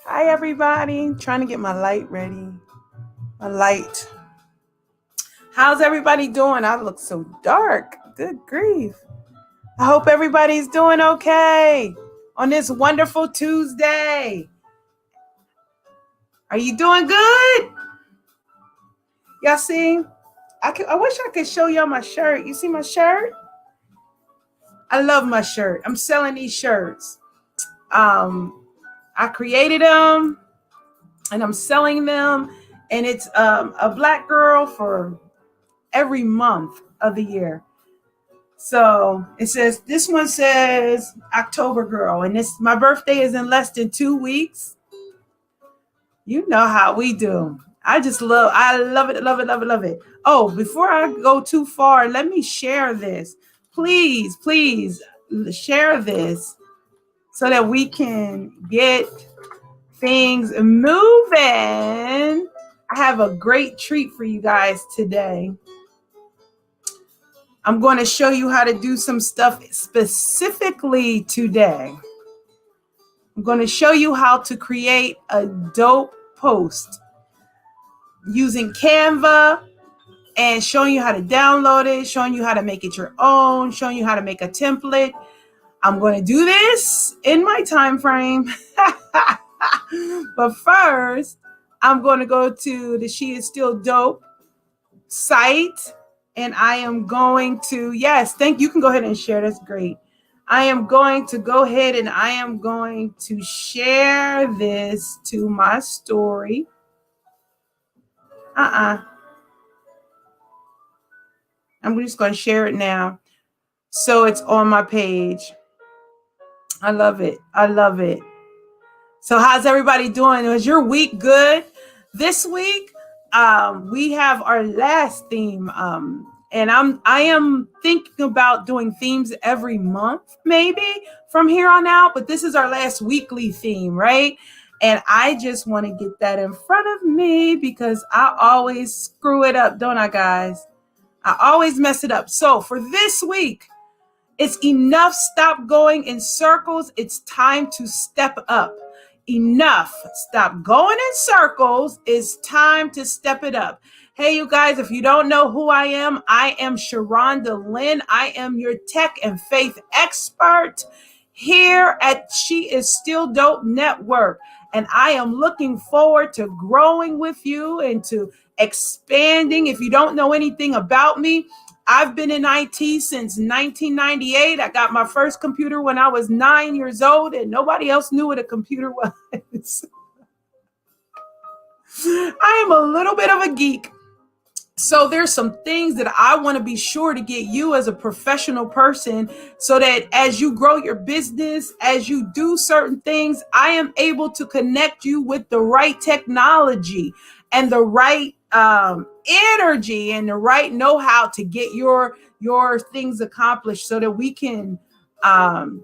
Hi, everybody. Trying to get my light ready. My light. How's everybody doing? I look so dark. Good grief. I hope everybody's doing okay on this wonderful Tuesday. Are you doing good? Y'all see? I wish I could show y'all my shirt. You see my shirt? I love my shirt. I'm selling these shirts. I created them and I'm selling them. And it's a black girl for every month of the year. So this one says October girl, and my birthday is in less than 2 weeks. You know how we do. I love it, love it, love it, love it. Oh, before I go too far, let me share this. Please, please share this so that we can get things moving. I have a great treat for you guys today. I'm going to show you how to do some stuff specifically today. I'm going to show you how to create a dope post using Canva and showing you how to download it, showing you how to make it your own, showing you how to make a template. I'm going to do this in my time frame. But first, I'm going to go to the She Is Still Dope site. And I am going to, yes, you can go ahead and share. That's great. I am going to go ahead and I am going to share this to my story. I'm just going to share it now. So it's on my page. I love it. I love it. So how's everybody doing? Was your week good? This week, we have our last theme. And I am thinking about doing themes every month, maybe from here on out. But this is our last weekly theme, right? And I just want to get that in front of me because I always screw it up, don't I, guys? I always mess it up. So for this week, it's enough. Stop going in circles. It's time to step up. Enough. Stop going in circles. It's time to step it up. Hey, you guys, if you don't know who I am Sharonda Lynn. I am your tech and faith expert here at She Is Still Dope Network. And I am looking forward to growing with you and to expanding. If you don't know anything about me, I've been in IT since 1998. I got my first computer when I was 9 years old, and nobody else knew what a computer was. I am a little bit of a geek. So there's some things that I want to be sure to get you as a professional person so that as you grow your business, as you do certain things, I am able to connect you with the right technology and the right energy and the right know-how to get your things accomplished so that we can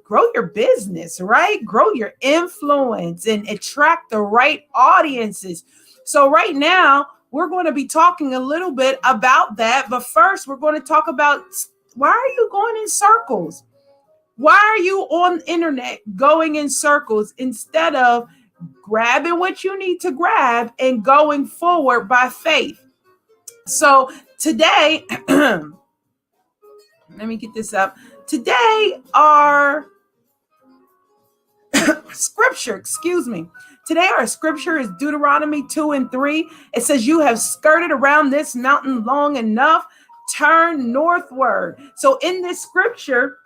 grow your business, right? Grow your influence and attract the right audiences. So right now, we're going to be talking a little bit about that. But first, we're going to talk about why are you going in circles? Why are you on the internet going in circles instead of grabbing what you need to grab and going forward by faith? So today, let me get this up. Today, our scripture, Today, our scripture is Deuteronomy 2:3. It says, you have skirted around this mountain long enough, turn northward. So in this scripture,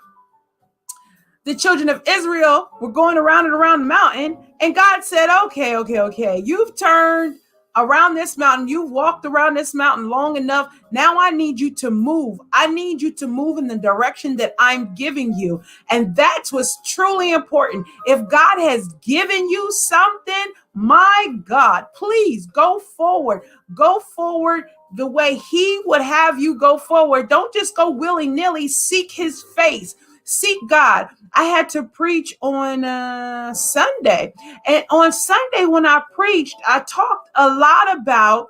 the children of Israel were going around and around the mountain, and God said, okay. You've turned around this mountain. You've walked around this mountain long enough. Now I need you to move. I need you to move in the direction that I'm giving you. And that's what's truly important. If God has given you something, my God, please go forward. Go forward the way he would have you go forward. Don't just go willy-nilly. Seek his face. Seek God. I had to preach on Sunday. And on Sunday, when I preached, I talked a lot about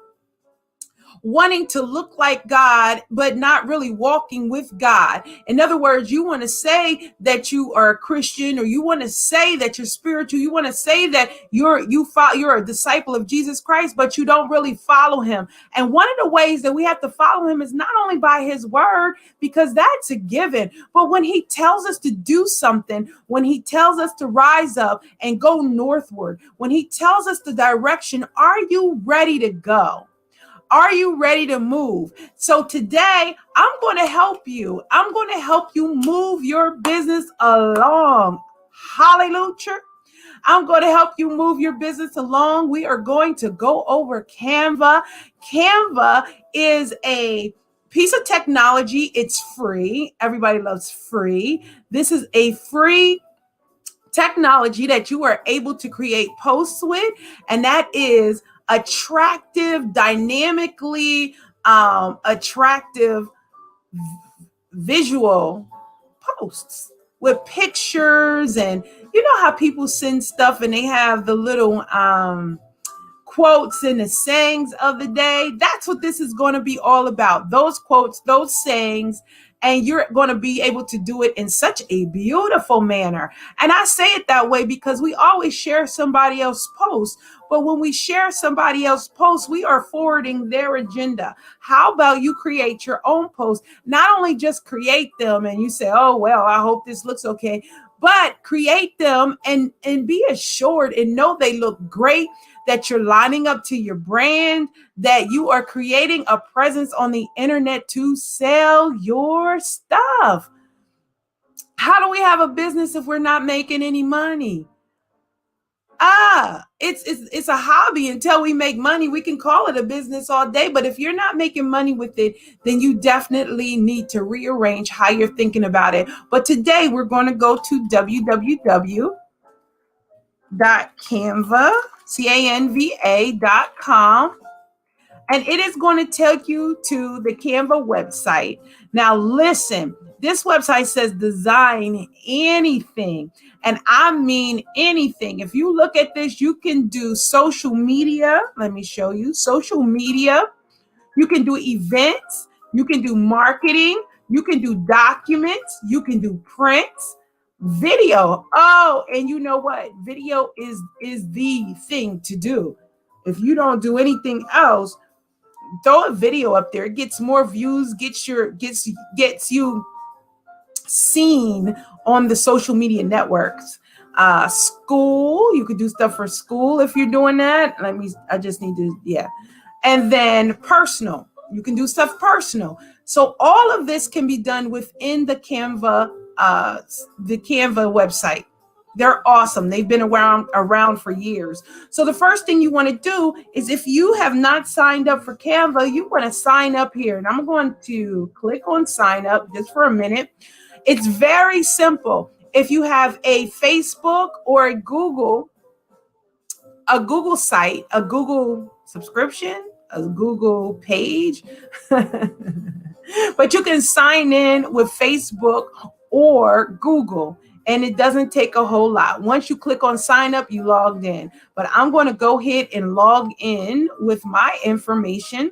wanting to look like God, but not really walking with God. In other words, you want to say that you are a Christian, or you want to say that you're spiritual. You want to say that you're a disciple of Jesus Christ, but you don't really follow him. And one of the ways that we have to follow him is not only by his word, because that's a given, but when he tells us to do something, when he tells us to rise up and go northward, when he tells us the direction, are you ready to go? Are you ready to move? So today, I'm going to help you. I'm going to help you move your business along. Hallelujah. I'm going to help you move your business along. We are going to go over Canva. Canva is a piece of technology. It's free. Everybody loves free. This is a free technology that you are able to create posts with, and that is attractive, dynamically attractive visual posts with pictures. And you know how people send stuff and they have the little quotes and the sayings of the day? That's what this is going to be all about. Those quotes, those sayings, and you're going to be able to do it in such a beautiful manner. And I say it that way because we always share somebody else's post. But when we share somebody else's post, we are forwarding their agenda. How about you create your own post? Not only just create them and you say, oh, well, I hope this looks okay, but create them and be assured and know they look great, that you're lining up to your brand, that you are creating a presence on the internet to sell your stuff. How do we have a business if we're not making any money? It's a hobby until we make money. We can call it a business all day, but if you're not making money with it, then you definitely need to rearrange how you're thinking about it. But today we're going to go to www.canva.com, and it is going to take you to the Canva website. Now listen, this website says design anything. And I mean anything. If you look at this, you can do social media. Let me show you social media. You can do events. You can do marketing. You can do documents. You can do prints, video. Oh, and you know what? Video is the thing to do. If you don't do anything else, throw a video up there. It gets more views, gets you seen on the social media networks. School, you could do stuff for school if you're doing that. And then personal, you can do stuff personal. So all of this can be done within the Canva website. They're awesome. They've been around for years. So the first thing you want to do is, if you have not signed up for Canva, you want to sign up here. And I'm going to click on sign up just for a minute. It's very simple. If you have a Facebook or a Google site, a Google subscription, a Google page, but you can sign in with Facebook or Google, and it doesn't take a whole lot. Once you click on sign up, you logged in. But I'm going to go ahead and log in with my information.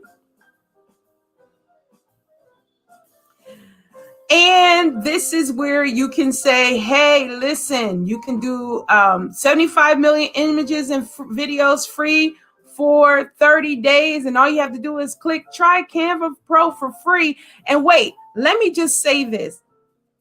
And this is where you can say, hey, listen, you can do 75 million images and videos free for 30 days. And all you have to do is click try Canva Pro for free. And wait, let me just say this.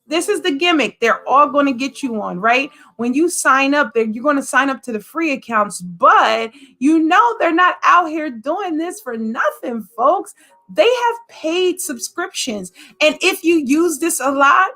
This is the gimmick. They're all going to get you on, right? When you sign up, you're going to sign up to the free accounts, but you know they're not out here doing this for nothing, folks. They have paid subscriptions. And if you use this a lot,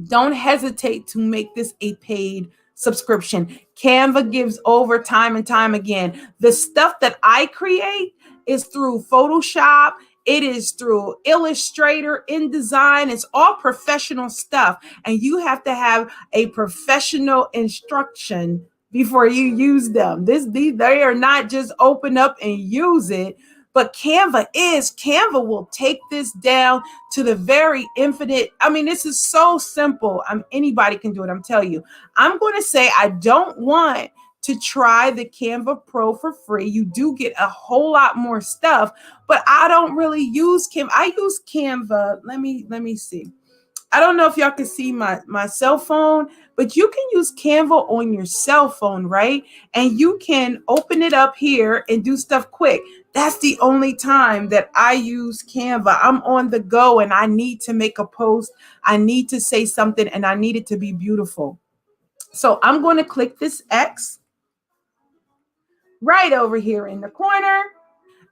don't hesitate to make this a paid subscription. Canva gives over time and time again. The stuff that I create is through Photoshop. It is through Illustrator, InDesign. It's all professional stuff. And you have to have a professional instruction before you use them. They are not just open up and use it. But Canva will take this down to the very infinite. I mean, this is so simple. Anybody can do it. I'm telling you. I'm going to say I don't want to try the Canva Pro for free. You do get a whole lot more stuff, but I don't really use Canva. I use Canva. Let me see. I don't know if y'all can see my cell phone, but you can use Canva on your cell phone, right? And you can open it up here and do stuff quick. That's the only time that I use Canva. I'm on the go and I need to make a post. I need to say something and I need it to be beautiful. So I'm going to click this X right over here in the corner.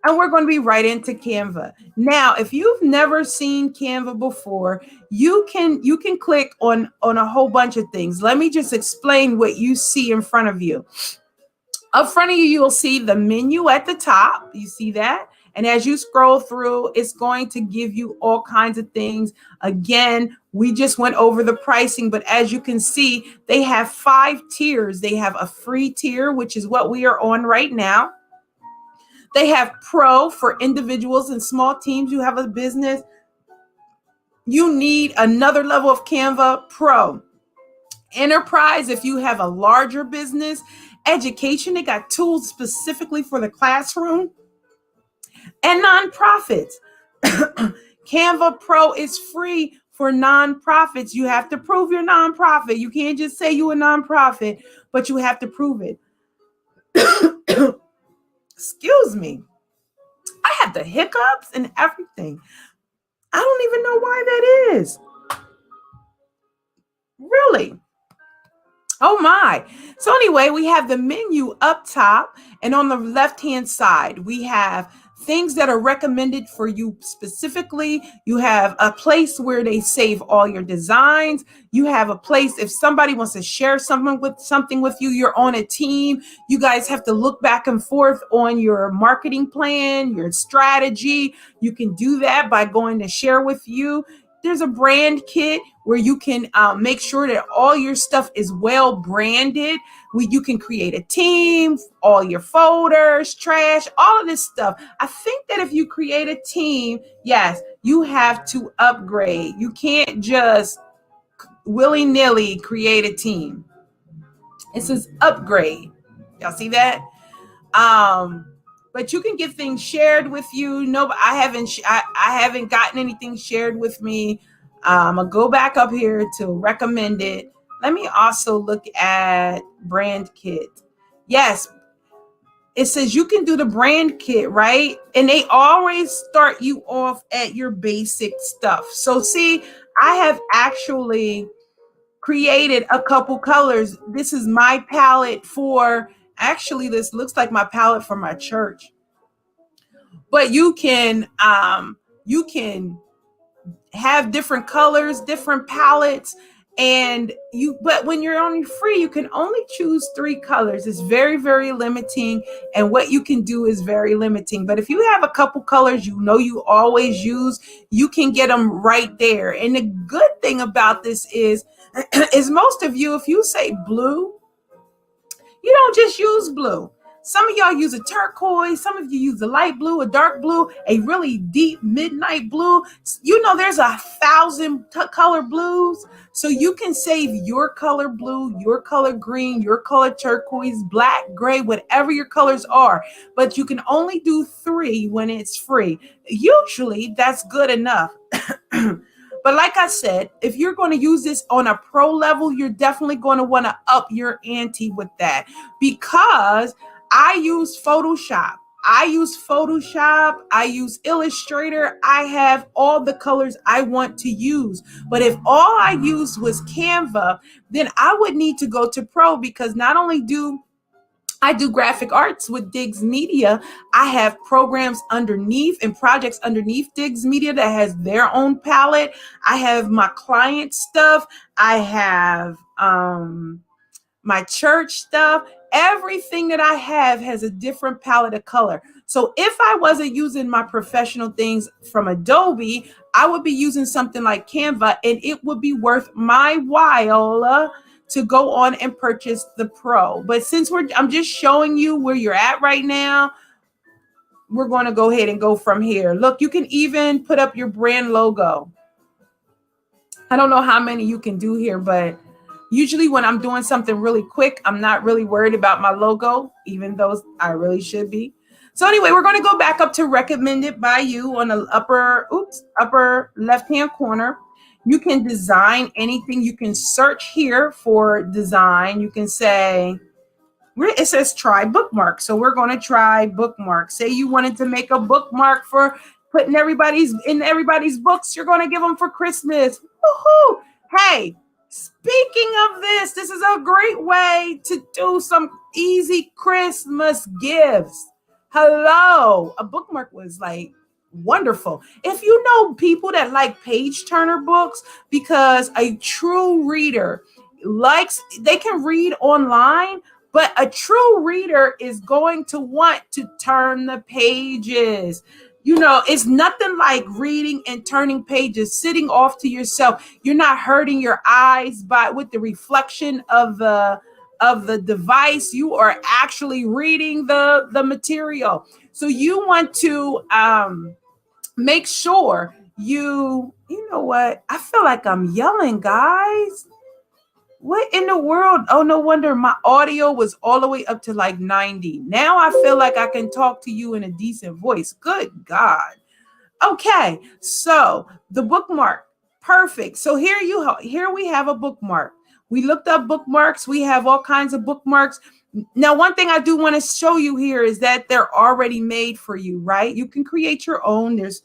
And we're going to be right into Canva. Now, if you've never seen Canva before, you can click on a whole bunch of things. Let me just explain what you see in front of you. Up front of you, you'll see the menu at the top. You see that? And as you scroll through, it's going to give you all kinds of things. Again, we just went over the pricing, but as you can see, they have 5 tiers. They have a free tier, which is what we are on right now. They have Pro for individuals and small teams. You have a business. You need another level of Canva. Pro. Enterprise, if you have a larger business. Education, they got tools specifically for the classroom. And nonprofits. Canva Pro is free for nonprofits. You have to prove you're nonprofit. You can't just say you're a nonprofit, but you have to prove it. Excuse me. I have the hiccups and everything. I don't even know why that is. Really? Oh my. So anyway, we have the menu up top, and on the left-hand side, we have things that are recommended for you specifically. You have a place where they save all your designs. You have a place if somebody wants to share something with you, you're on a team. You guys have to look back and forth on your marketing plan, your strategy. You can do that by going to share with you. There's a brand kit where you can make sure that all your stuff is well branded. You can create a team, all your folders, trash, all of this stuff. I think that if you create a team, yes, you have to upgrade. You can't just willy-nilly create a team. It says upgrade. Y'all see that? But you can get things shared with you. No, I haven't gotten anything shared with me. I'm gonna go back up here to recommend it. Let me also look at brand kit. Yes, it says you can do the brand kit, right? And they always start you off at your basic stuff. So see, I have actually created a couple colors. This is my palette for, actually, this looks like my palette for my church. But you can have different colors, different palettes, but when you're on free, you can only choose 3 colors. It's very, very limiting, and what you can do is very limiting. But if you have a couple colors you always use, you can get them right there. And the good thing about this is most of you, if you say blue, you don't just use blue. Some of y'all use a turquoise. Some of you use a light blue, a dark blue, a really deep midnight blue. There's 1,000 color blues. So you can save your color blue, your color green, your color turquoise, black, gray, whatever your colors are. But you can only do 3 when it's free. Usually that's good enough. But like I said, if you're going to use this on a pro level, you're definitely going to want to up your ante with that, because I use Photoshop. I use Illustrator. I have all the colors I want to use. But if all I used was Canva, then I would need to go to Pro, because not only do I do graphic arts with Diggs Media, I have programs underneath and projects underneath Diggs Media that has their own palette. I have my client stuff. I have my church stuff. Everything that I have has a different palette of color. So if I wasn't using my professional things from Adobe, I would be using something like Canva, and it would be worth my while to go on and purchase the Pro. But since I'm just showing you where you're at right now, we're going to go ahead and go from here. Look, you can even put up your brand logo. I don't know how many you can do here, but Usually when I'm doing something really quick, I'm not really worried about my logo, even though I really should be. So anyway, we're going to go back up to recommended by you on the upper left-hand corner. You can design anything. You can search here for design. You can say, it says try bookmark. So we're going to try bookmark. Say you wanted to make a bookmark for putting everybody's books. You're going to give them for Christmas. Woohoo! Hey, speaking of this is a great way to do some easy Christmas gifts. Hello, a bookmark was like wonderful. If you know people that like page turner books, because a true reader they can read online, but a true reader is going to want to turn the pages. It's nothing like reading and turning pages, sitting off to yourself. You're not hurting your eyes with the reflection of the device. You are actually reading the material. So you want to make sure you know what? I feel like I'm yelling, guys. What in the world? Oh, no wonder my audio was all the way up to like 90. Now I feel like I can talk to you in a decent voice. Good God. Okay, so the bookmark. Perfect. So here we have a bookmark. We looked up bookmarks. We have all kinds of bookmarks. Now, one thing I do want to show you here is that they're already made for you, right? You can create your own. There's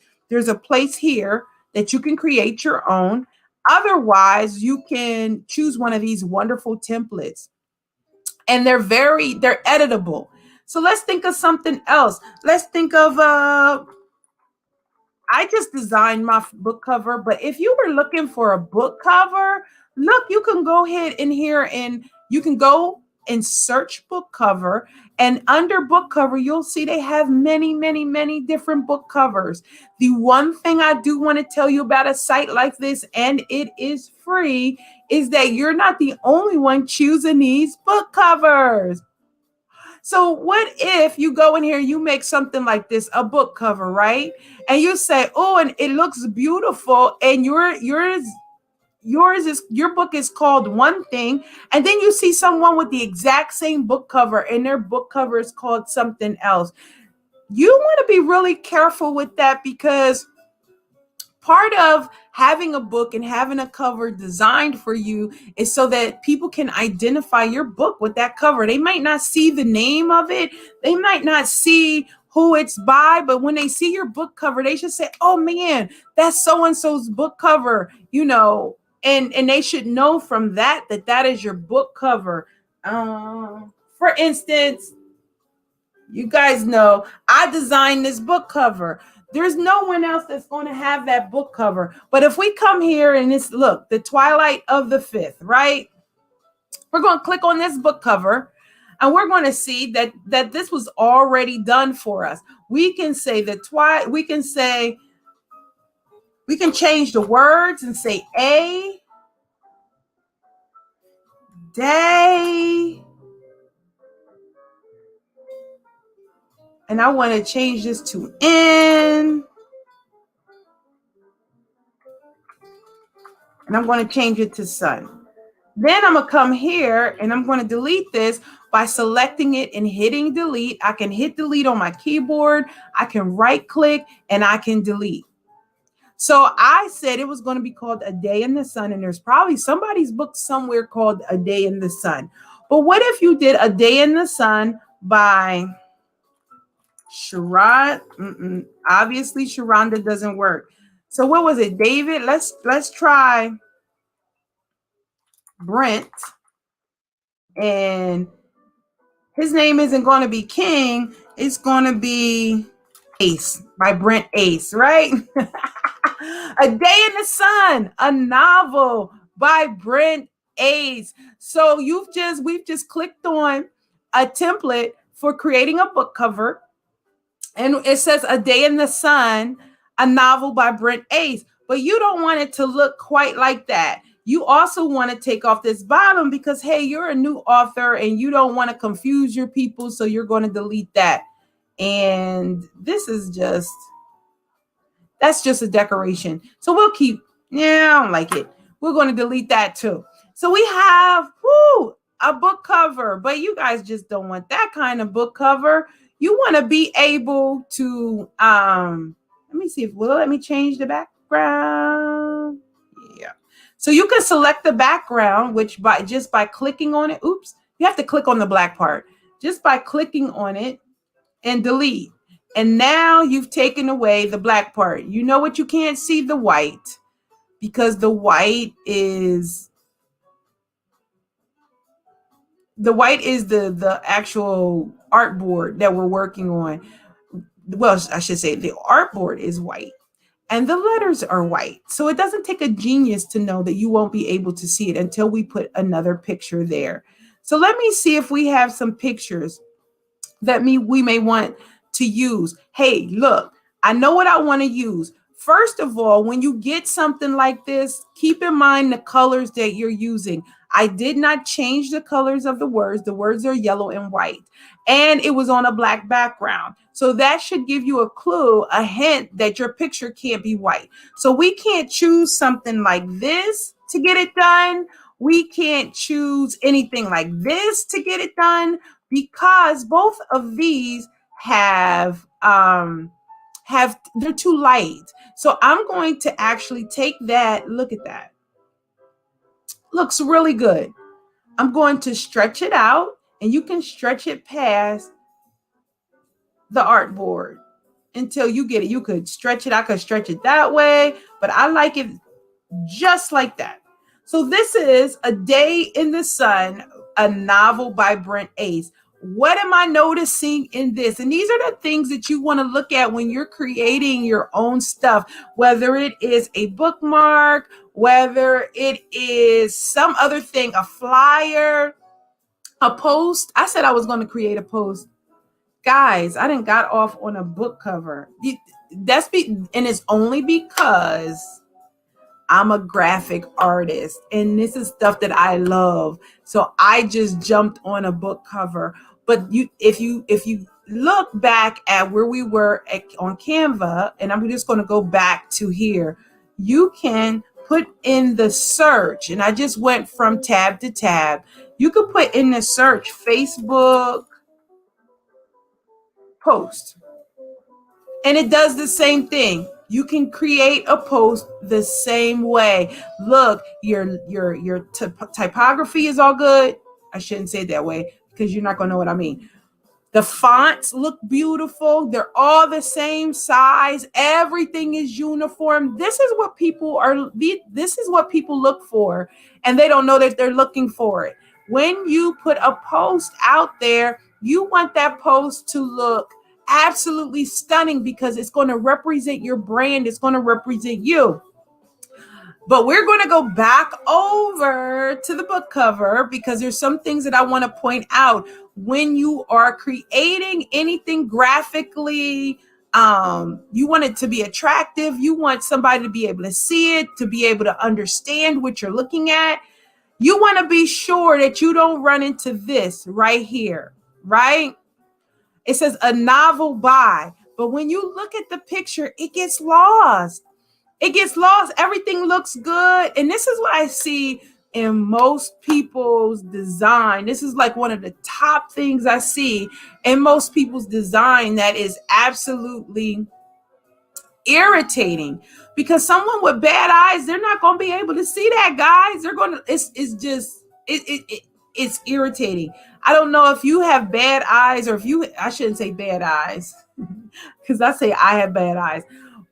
a place here that you can create your own. Otherwise, you can choose one of these wonderful templates, and they're editable. So let's think of something else. Let's think of I just designed my book cover, but if you were looking for a book cover, look, you can go ahead in here and you can go and search book cover, and under book cover, you'll see they have many, many, many different book covers. The one thing I do want to tell you about a site like this, and it is free, is that you're not the only one choosing these book covers. So what if you go in here, you make something like this, a book cover, right? And you say, oh, and it looks beautiful, and your book is called one thing, and then you see someone with the exact same book cover and their book cover is called something else. You want to be really careful with that, because part of having a book and having a cover designed for you is so that people can identify your book with that cover. They might not see the name of it. They might not see who it's by, but when they see your book cover, they should say, oh man, that's so-and-so's book cover, and they should know from that is your book cover. For instance, you guys know I designed this book cover. There's no one else that's going to have that book cover. But if we come here and look, The Twilight of the Fifth, right? We're going to click on this book cover, and we're going to see that this was already done for us. We can say we can change the words and say a day. And I want to change this to N. And I'm going to change it to sun. Then I'm going to come here and I'm going to delete this by selecting it and hitting delete. I can hit delete on my keyboard. I can right click and I can delete. So I said it was going to be called A Day in the Sun, and there's probably somebody's book somewhere called A Day in the Sun. But what if you did A Day in the Sun by Sharonda? Obviously, Sharonda doesn't work. So what was it, David? Let's try Brent, and his name isn't going to be King. It's going to be Ace by Brent Ace, right? A Day in the Sun, a novel by Brent Ace. So we've just clicked on a template for creating a book cover, and it says A Day in the Sun, a novel by Brent Ace. But you don't want it to look quite like that. You also want to take off this bottom because, hey, you're a new author and you don't want to confuse your people. So you're going to delete that. And that's just a decoration. So I don't like it. We're going to delete that too. So we have a book cover, but you guys just don't want that kind of book cover. You want to be able to, let me see if let me change the background. Yeah. So you can select the background, which by clicking on it, oops, you have to click on the black part. Just by clicking on it and delete. And now you've taken away the black part. You know what? You can't see the white because the white is the actual artboard that we're working on. Well, I should say the artboard is white and the letters are white. So it doesn't take a genius to know that you won't be able to see it until we put another picture there. So let me see if we have some pictures that we may want to use. Hey, look, I know what I want to use. First of all, when you get something like this, keep in mind the colors that you're using. I did not change the colors of the words. The words are yellow and white, and it was on a black background. So that should give you a clue, a hint that your picture can't be white. So we can't choose something like this to get it done. We can't choose anything like this to get it done because both of these have they're too light. So I'm going to actually take that. Look at that. Looks really good. I'm going to stretch it out, and you can stretch it past the artboard until you get it. You could stretch it. I could stretch it that way, but I like it just like that. So this is A Day in the Sun, a novel by Brent Ace. What am I noticing in this? And these are the things that you want to look at when you're creating your own stuff, whether it is a bookmark, whether it is some other thing, a flyer, a post. I said I was going to create a post. Guys, I didn't got off on a book cover. And it's only because I'm a graphic artist and this is stuff that I love. So I just jumped on a book cover. But if you look back at where we were on Canva, and I'm just going to go back to here, you can put in the search, and I just went from tab to tab. You could put in the search Facebook post, and it does the same thing. You can create a post the same way. Look, your typography is all good. I shouldn't say it that way because you're not going to know what I mean. The fonts look beautiful. They're all the same size. Everything is uniform. This is what people look for, and they don't know that they're looking for it. When you put a post out there, you want that post to look absolutely stunning because it's going to represent your brand. It's going to represent you. But we're going to go back over to the book cover because there's some things that I want to point out. When you are creating anything graphically, you want it to be attractive. You want somebody to be able to see it, to be able to understand what you're looking at. You want to be sure that you don't run into this right here, right? It says a novel by, but when you look at the picture, it gets lost. It gets lost. Everything looks good. And this is what I see in most people's design. This is like one of the top things I see in most people's design that is absolutely irritating, because someone with bad eyes, they're not going to be able to see that, guys. They're going to, it's irritating. I don't know if you have bad eyes, or I shouldn't say bad eyes because I say I have bad eyes.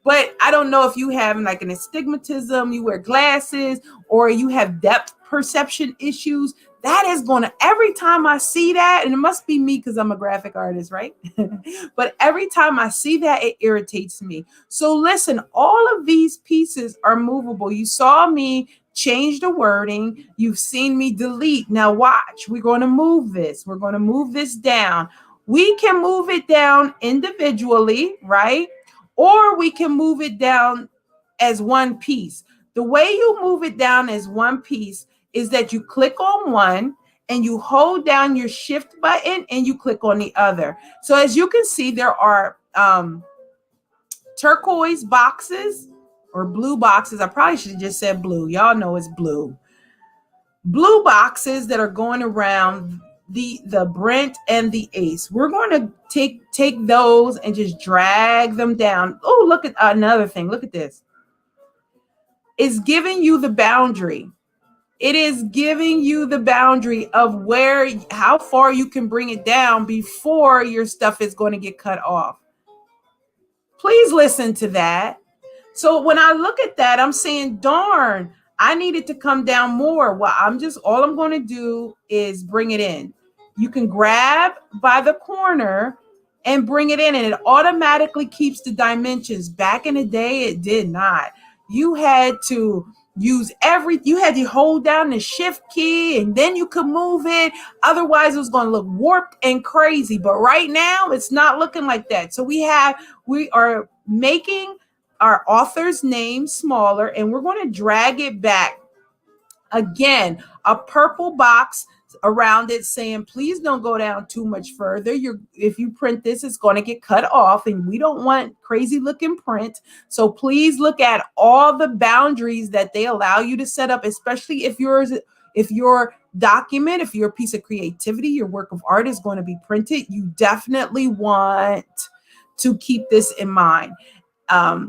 But I don't know if you have like an astigmatism, you wear glasses, or you have depth perception issues. That is going to, every time I see that, and it must be me because I'm a graphic artist, right? But every time I see that, it irritates me. So listen, all of these pieces are movable. You saw me change the wording. You've seen me delete. Now watch, we're going to move this. We're going to move this down. We can move it down individually, right? Or we can move it down as one piece. The way you move it down as one piece is that you click on one and you hold down your shift button and you click on the other. So as you can see, there are turquoise boxes or blue boxes. I probably should have just said blue. Y'all know it's blue. blue boxes that are going around the Brent and the Ace. We're going to take those and just drag them down. Oh, look at another thing. Look at this. It's giving you the boundary. It is giving you the boundary of how far you can bring it down before your stuff is going to get cut off. Please listen to that. So when I look at that, I'm saying, darn, I needed to come down more. Well, all I'm going to do is bring it in. You can grab by the corner and bring it in, and it automatically keeps the dimensions. Back in the day, it did not. You had to you had to hold down the shift key and then you could move it. Otherwise, it was going to look warped and crazy. But right now, it's not looking like that. So we are making our author's name smaller, and we're going to drag it back. Again, a purple box around it saying, please don't go down too much further. If you print this, it's going to get cut off, and we don't want crazy looking print. So please look at all the boundaries that they allow you to set up, especially if your document, if your piece of creativity, your work of art is going to be printed, you definitely want to keep this in mind.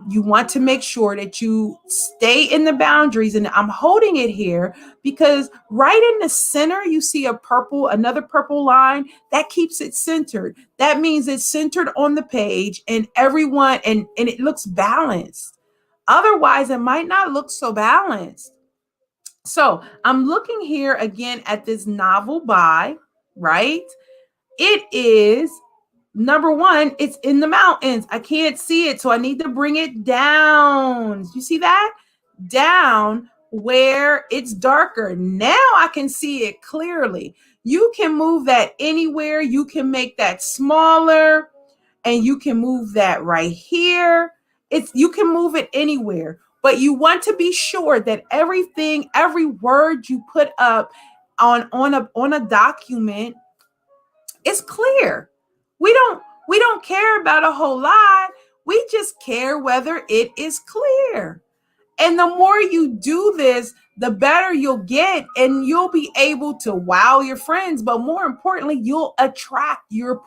You want to make sure that you stay in the boundaries, and I'm holding it here because right in the center, you see another purple line that keeps it centered. That means it's centered on the page and everyone, and it looks balanced. Otherwise, it might not look so balanced. So I'm looking here again at this novel by, right? It is number one, it's in the mountains. I can't see it, so I need to bring it down. You see that? Down where it's darker. Now I can see it clearly. You can move that anywhere. You can make that smaller, and you can move that right here. You can move it anywhere, but you want to be sure that every word you put up on a document is clear. We don't care about a whole lot. We just care whether it is clear. And the more you do this, the better you'll get, and you'll be able to wow your friends. But more importantly, you'll attract your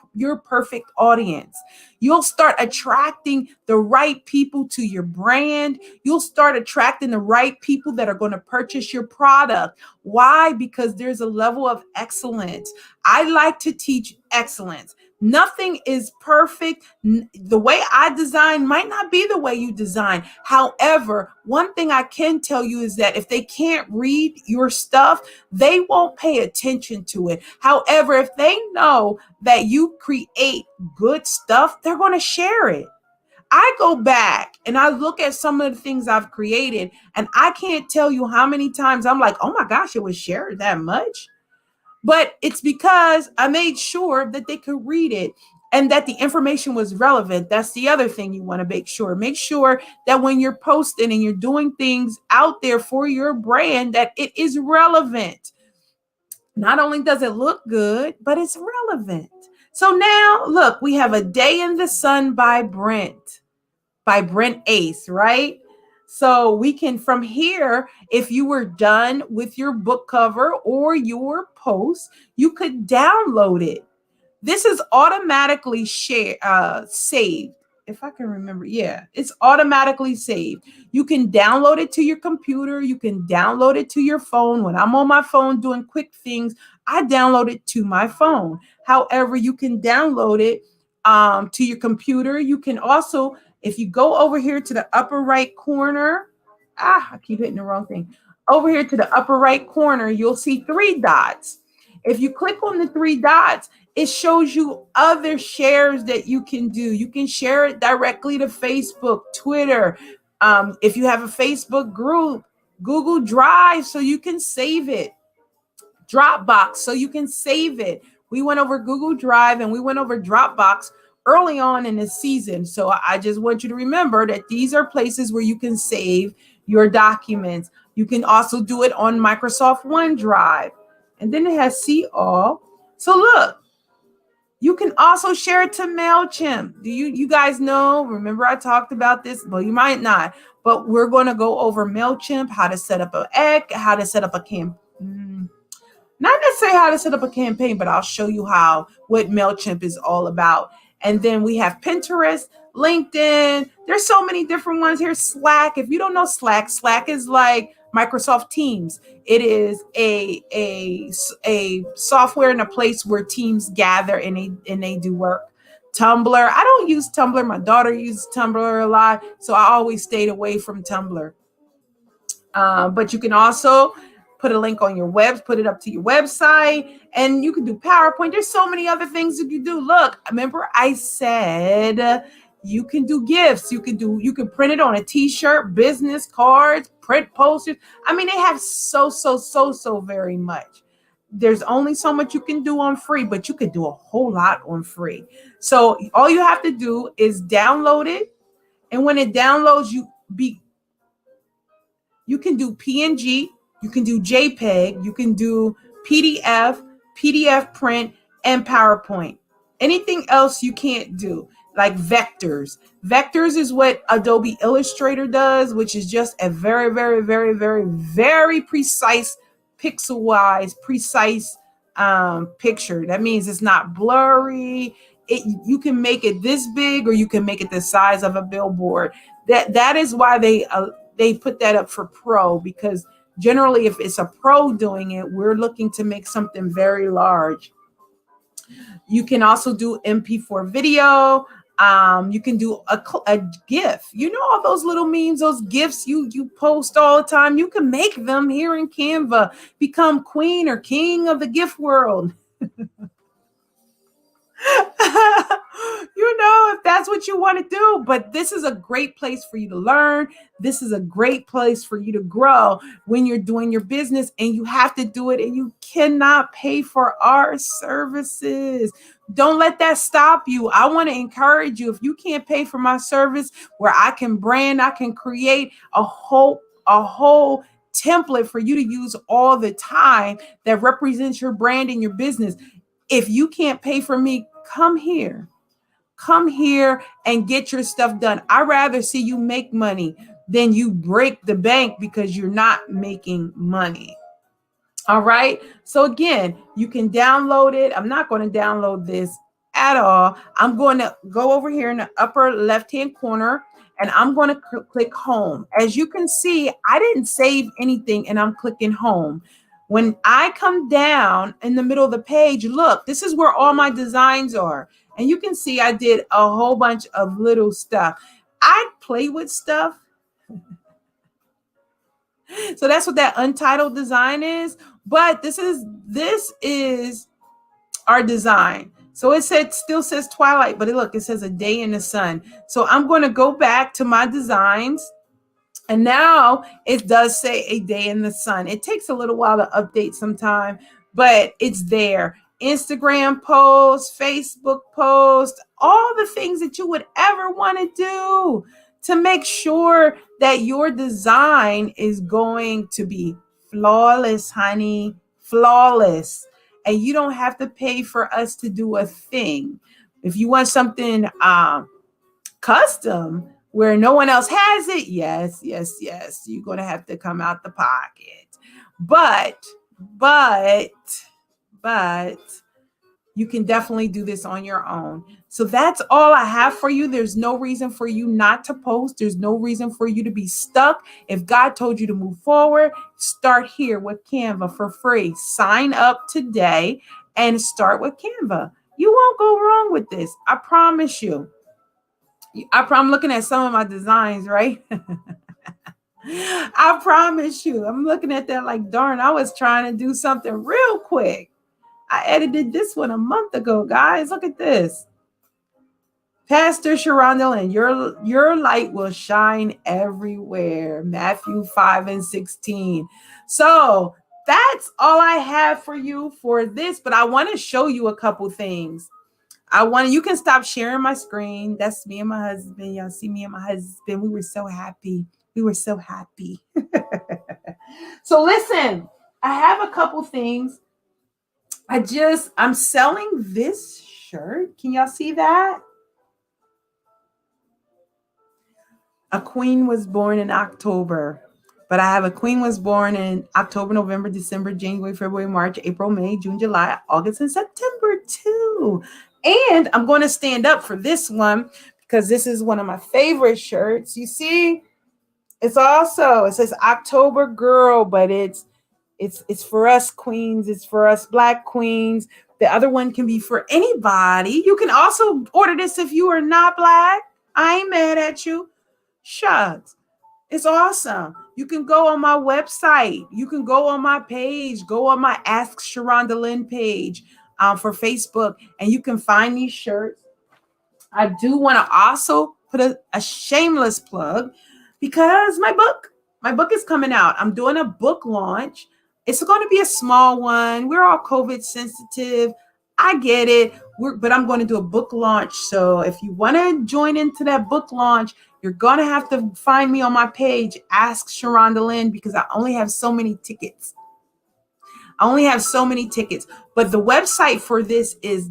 perfect audience. You'll start attracting the right people to your brand. You'll start attracting the right people that are going to purchase your product. Why? Because there's a level of excellence. I like to teach excellence. Nothing is perfect. The way I design might not be the way you design. However, one thing I can tell you is that if they can't read your stuff, they won't pay attention to it. However, if they know that you create good stuff, they're going to share it. I go back and I look at some of the things I've created, and I can't tell you how many times I'm like, oh my gosh, it was shared that much. But it's because I made sure that they could read it and that the information was relevant. That's the other thing you want to make sure. Make sure that when you're posting and you're doing things out there for your brand, that it is relevant. Not only does it look good, but it's relevant. So now, look, we have A Day in the Sun by Brent Ace, right? So we can, from here, if you were done with your book cover or your post, you could download it. This is automatically saved. If I can remember, yeah, it's automatically saved. You can download it to your computer. You can download it to your phone. When I'm on my phone doing quick things, I download it to my phone. However, you can download it to your computer. You can also, if you go over here to the upper right corner, I keep hitting the wrong thing. Over here to the upper right corner, you'll see 3 dots. If you click on the 3 dots, it shows you other shares that you can do. You can share it directly to Facebook, Twitter. If you have a Facebook group, Google Drive, so you can save it. Dropbox, so you can save it. We went over Google Drive and we went over Dropbox early on in the season. So I just want you to remember that these are places where you can save your documents. You can also do it on Microsoft OneDrive. And then it has See All. So look, you can also share it to MailChimp. Do you guys know? Remember I talked about this? Well, you might not, but we're going to go over MailChimp, how to set up an egg, how to set up a campaign. Not necessarily how to set up a campaign, but I'll show you what MailChimp is all about. And then we have Pinterest, LinkedIn. There's so many different ones here. Slack. If you don't know Slack, Slack is like Microsoft Teams. It is a software and a place where teams gather and they do work. Tumblr. I don't use Tumblr. My daughter uses Tumblr a lot, so I always stayed away from Tumblr. But you can also put a link on your put it up to your website, and you can do PowerPoint. There's so many other things you can do. Look, remember I said you can do gifts. You can print it on a t-shirt, business cards, print posters. I mean, they have so very much. There's only so much you can do on free, but you could do a whole lot on free. So all you have to do is download it. And when it downloads, you can do PNG, you can do JPEG, you can do PDF, PDF print, and PowerPoint. Anything else you can't do, like vectors. Vectors is what Adobe Illustrator does, which is just a very precise, pixel-wise, precise picture. That means it's not blurry. You can make it this big, or you can make it the size of a billboard. That is why they put that up for pro, because generally if it's a pro doing it, we're looking to make something very large. You can also do MP4 video. You can do a GIF. You know, all those little memes, those GIFs you post all the time. You can make them here in Canva. Become queen or king of the GIF world. You know, if that's what you want to do. But this is a great place for you to learn. This is a great place for you to grow when you're doing your business, and you have to do it, and you cannot pay for our services. Don't let that stop you. I want to encourage you. If you can't pay for my service, where I can brand, I can create a whole template for you to use all the time that represents your brand and your business. If you can't pay for me, come here and get your stuff done. I'd rather see you make money than you break the bank because you're not making money. All right. So again, you can download it. I'm not going to download this at all. I'm going to go over here in the upper left-hand corner, and I'm going to click home. As you can see, I didn't save anything, and I'm clicking home. When I come down in the middle of the page, look, this is where all my designs are. And you can see I did a whole bunch of little stuff. I play with stuff. So that's what that untitled design is. But this is our design. So it still says Twilight, but look, it says a day in the sun. So I'm going to go back to my designs. And now it does say a day in the sun. It takes a little while to update sometime, but it's there. Instagram post, Facebook post, all the things that you would ever want to do to make sure that your design is going to be flawless, honey, flawless. And you don't have to pay for us to do a thing. If you want something custom, where no one else has it, yes, you're going to have to come out the pocket. But you can definitely do this on your own. So that's all I have for you. There's no reason for you not to post. There's no reason for you to be stuck. If God told you to move forward, start here with Canva for free. Sign up today and start with Canva. You won't go wrong with this. I promise you. I'm looking at some of my designs, right? I promise you. I'm looking at that like, darn, I was trying to do something real quick. I edited this one a month ago, guys. Look at this. Pastor Sharonda Lynn, your light will shine everywhere. Matthew 5:16. So that's all I have for you for this, but I want to show you a couple things. You can stop sharing my screen. That's me and my husband. Y'all see me and my husband. We were so happy. So listen, I have a couple things. I'm selling this shirt. Can y'all see that? A queen was born in October. But I have a queen was born in October, November, December, January, February, March, April, May, June, July, August, and September too. And I'm going to stand up for this one because this is one of my favorite shirts. You see, it says October girl, but it's for us queens. It's for us Black queens. The other one can be for anybody. You can also order this if you are not Black. I ain't mad at you. Shucks. It's awesome. You can go on my website. You can go on my page. Go on my Ask Sharonda Lynn page for Facebook, and you can find these shirts. I do want to also put a shameless plug because my book is coming out. I'm doing a book launch. It's going to be a small one. We're all COVID sensitive. I get it. But I'm going to do a book launch. So if you want to join into that book launch, you're going to have to find me on my page, Ask Sharonda Lynn, because I only have so many tickets. But the website for this is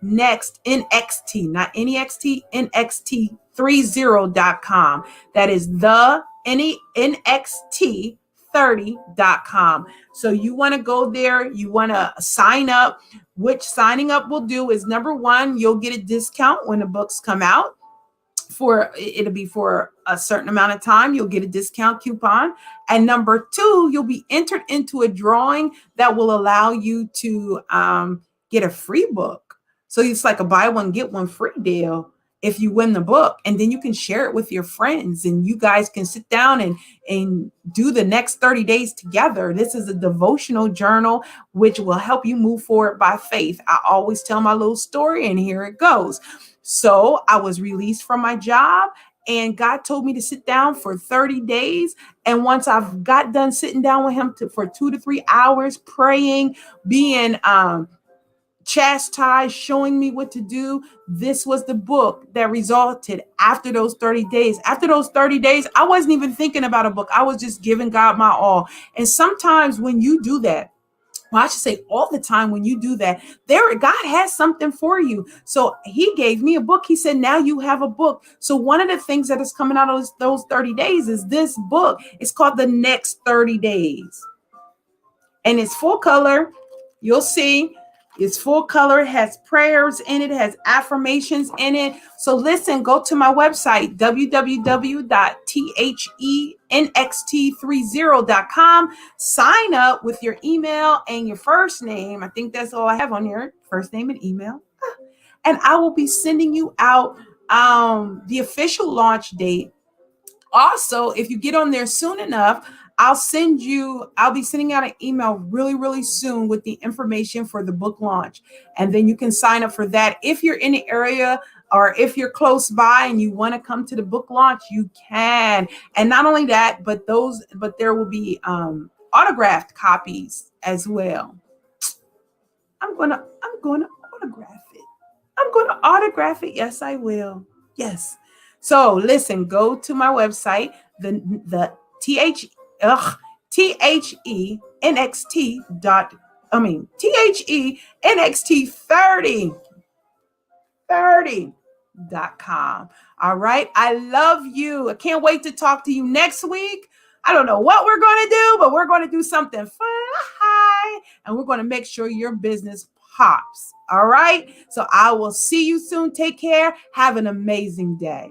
next, NXT, not NEXT, NXT30.com. That is NXT30.com. So you want to go there, you want to sign up. Which signing up will do is, number one, you'll get a discount when the books come out. It'll be for a certain amount of time. You'll get a discount coupon. And number two, you'll be entered into a drawing that will allow you to get a free book. So it's like a buy one, get one free deal if you win the book. And then you can share it with your friends and you guys can sit down and do the next 30 days together. This is a devotional journal, which will help you move forward by faith. I always tell my little story, and here it goes. So I was released from my job, and God told me to sit down for 30 days. And once I've got done sitting down with him for 2 to 3 hours, praying, being chastised, showing me what to do, this was the book that resulted after those 30 days. After those 30 days, I wasn't even thinking about a book. I was just giving God my all. And sometimes when you do that, well, I should say all the time when you do that, God has something for you. So he gave me a book. He said, now you have a book. So one of the things that is coming out of those 30 days is this book. It's called The Next 30 Days. And it's full color. You'll see. It's full color. It has prayers in it. It has affirmations in it. So listen, go to my website, www.thenxt30.com. Sign up with your email and your first name. I think that's all I have on here. First name and email. And I will be sending you out the official launch date. Also, if you get on there soon enough, I'll be sending out an email really, really soon with the information for the book launch. And then you can sign up for that. If you're in the area or if you're close by and you want to come to the book launch, you can. And not only that, but there will be autographed copies as well. I'm going to autograph it. I'm going to autograph it. Yes, I will. Yes. So listen, go to my website, the THENXT THENXT30.com. All right. I love you. I can't wait to talk to you next week. I don't know what we're going to do, but we're going to do something fun. And we're going to make sure your business pops. All right. So I will see you soon. Take care. Have an amazing day.